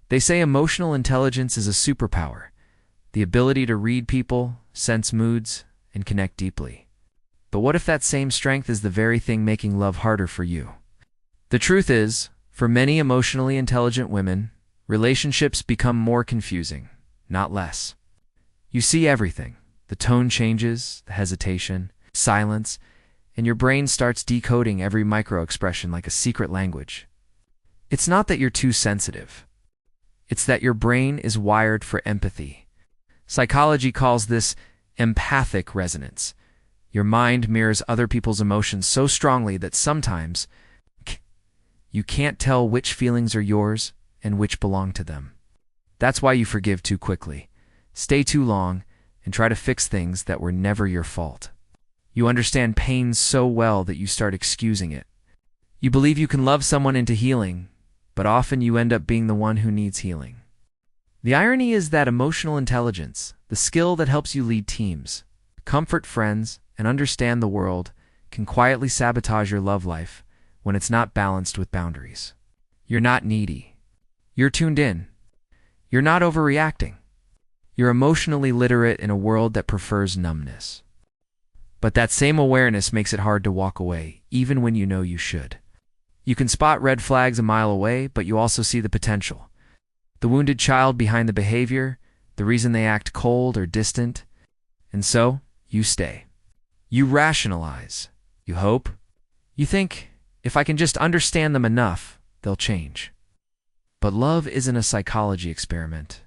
They say emotional intelligence is a superpower, the ability to read people, sense moods, and connect deeply. But what if that same strength is the very thing making love harder for you? The truth is, for many emotionally intelligent women, relationships become more confusing, not less. You see everything. The tone changes, the hesitation, silence, and your brain starts decoding every micro-expression like a secret language. It's not that you're too sensitive. It's that your brain is wired for empathy. Psychology calls this empathic resonance. Your mind mirrors other people's emotions so strongly that sometimes you can't tell which feelings are yours and which belong to them. That's why you forgive too quickly, stay too long, and try to fix things that were never your fault. You understand pain so well that you start excusing it. You believe you can love someone into healing, but often you end up being the one who needs healing. The irony is that emotional intelligence, the skill that helps you lead teams, comfort friends, and understand the world, can quietly sabotage your love life when it's not balanced with boundaries. You're not needy. You're tuned in. You're not overreacting. You're emotionally literate in a world that prefers numbness. But that same awareness makes it hard to walk away, even when you know you should. You can spot red flags a mile away, but you also see the potential. The wounded child behind the behavior, the reason they act cold or distant. And so, you stay. You rationalize. You hope. You think, if I can just understand them enough, they'll change. But love isn't a psychology experiment.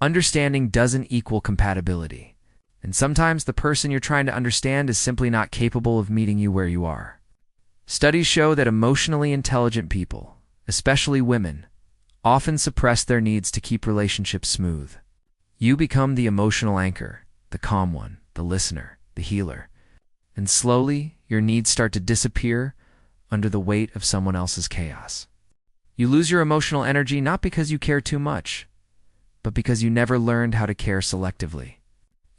Understanding doesn't equal compatibility. And sometimes the person you're trying to understand is simply not capable of meeting you where you are. Studies show that emotionally intelligent people, especially women, often suppress their needs to keep relationships smooth. You become the emotional anchor, the calm one, the listener, the healer. And slowly, your needs start to disappear under the weight of someone else's chaos. You lose your emotional energy not because you care too much, but because you never learned how to care selectively.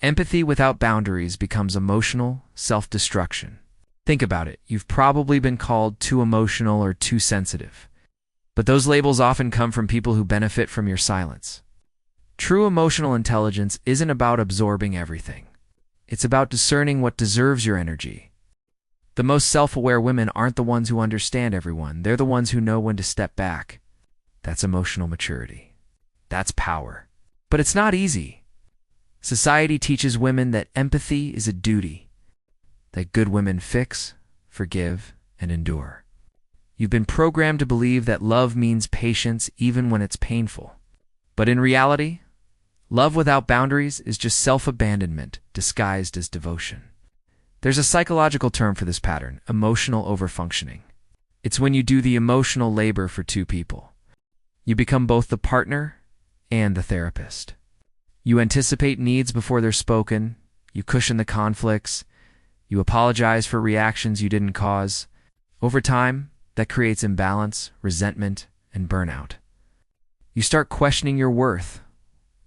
Empathy without boundaries becomes emotional self-destruction. Think about it. You've probably been called too emotional or too sensitive. But those labels often come from people who benefit from your silence. True emotional intelligence isn't about absorbing everything. It's about discerning what deserves your energy. The most self-aware women aren't the ones who understand everyone. They're the ones who know when to step back. That's emotional maturity. That's power. But it's not easy. Society teaches women that empathy is a duty, that good women fix, forgive, and endure. You've been programmed to believe that love means patience even when it's painful. But in reality, love without boundaries is just self-abandonment disguised as devotion. There's a psychological term for this pattern, emotional overfunctioning. It's when you do the emotional labor for two people. You become both the partner and the therapist. You anticipate needs before they're spoken, you cushion the conflicts, you apologize for reactions you didn't cause. Over time, that creates imbalance, resentment, and burnout. You start questioning your worth,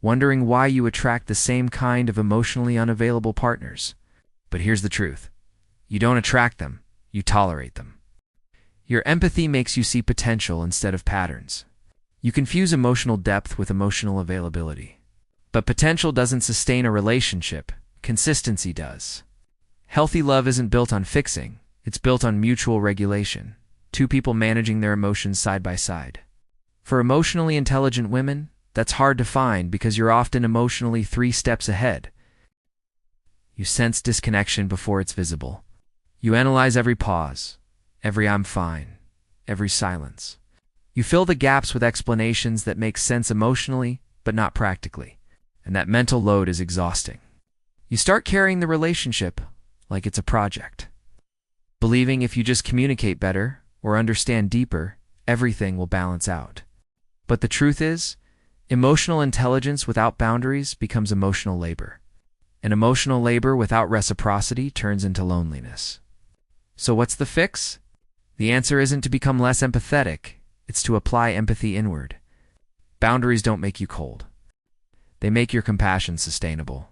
wondering why you attract the same kind of emotionally unavailable partners. But here's the truth. You don't attract them, you tolerate them. Your empathy makes you see potential instead of patterns. You confuse emotional depth with emotional availability. But potential doesn't sustain a relationship, consistency does. Healthy love isn't built on fixing, it's built on mutual regulation, two people managing their emotions side by side. For emotionally intelligent women, that's hard to find because you're often emotionally 3 steps ahead. You sense disconnection before it's visible. You analyze every pause, every "I'm fine," every silence. You fill the gaps with explanations that make sense emotionally, but not practically. And that mental load is exhausting. You start carrying the relationship like it's a project, believing if you just communicate better or understand deeper, everything will balance out. But the truth is, emotional intelligence without boundaries becomes emotional labor. And emotional labor without reciprocity turns into loneliness. So what's the fix? The answer isn't to become less empathetic, it's to apply empathy inward. Boundaries don't make you cold. They make your compassion sustainable.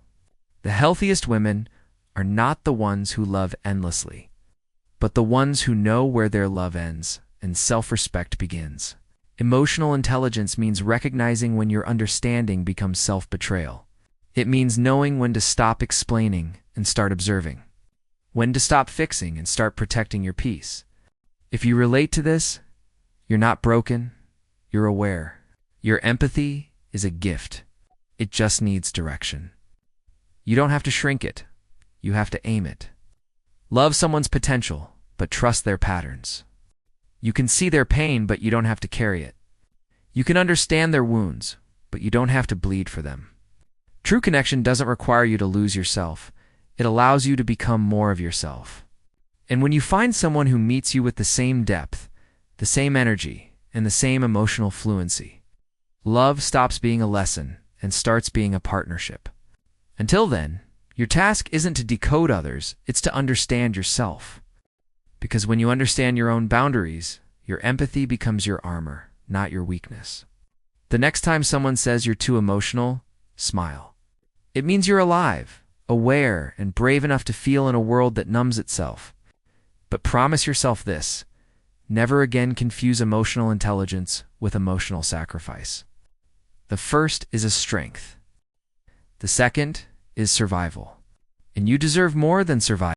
The healthiest women are not the ones who love endlessly, but the ones who know where their love ends and self-respect begins. Emotional intelligence means recognizing when your understanding becomes self-betrayal. It means knowing when to stop explaining and start observing, when to stop fixing and start protecting your peace. If you relate to this, you're not broken, you're aware. Your empathy is a gift. It just needs direction. You don't have to shrink it. You have to aim it. Love someone's potential, but trust their patterns. You can see their pain, but you don't have to carry it. You can understand their wounds, but you don't have to bleed for them. True connection doesn't require you to lose yourself. It allows you to become more of yourself. And when you find someone who meets you with the same depth, the same energy, and the same emotional fluency, love stops being a lesson and starts being a partnership. Until then, your task isn't to decode others, it's to understand yourself. Because when you understand your own boundaries, your empathy becomes your armor, not your weakness. The next time someone says you're too emotional, smile. It means you're alive, aware, and brave enough to feel in a world that numbs itself. But promise yourself this: never again confuse emotional intelligence with emotional sacrifice. The first is a strength. The second is survival. And you deserve more than survival.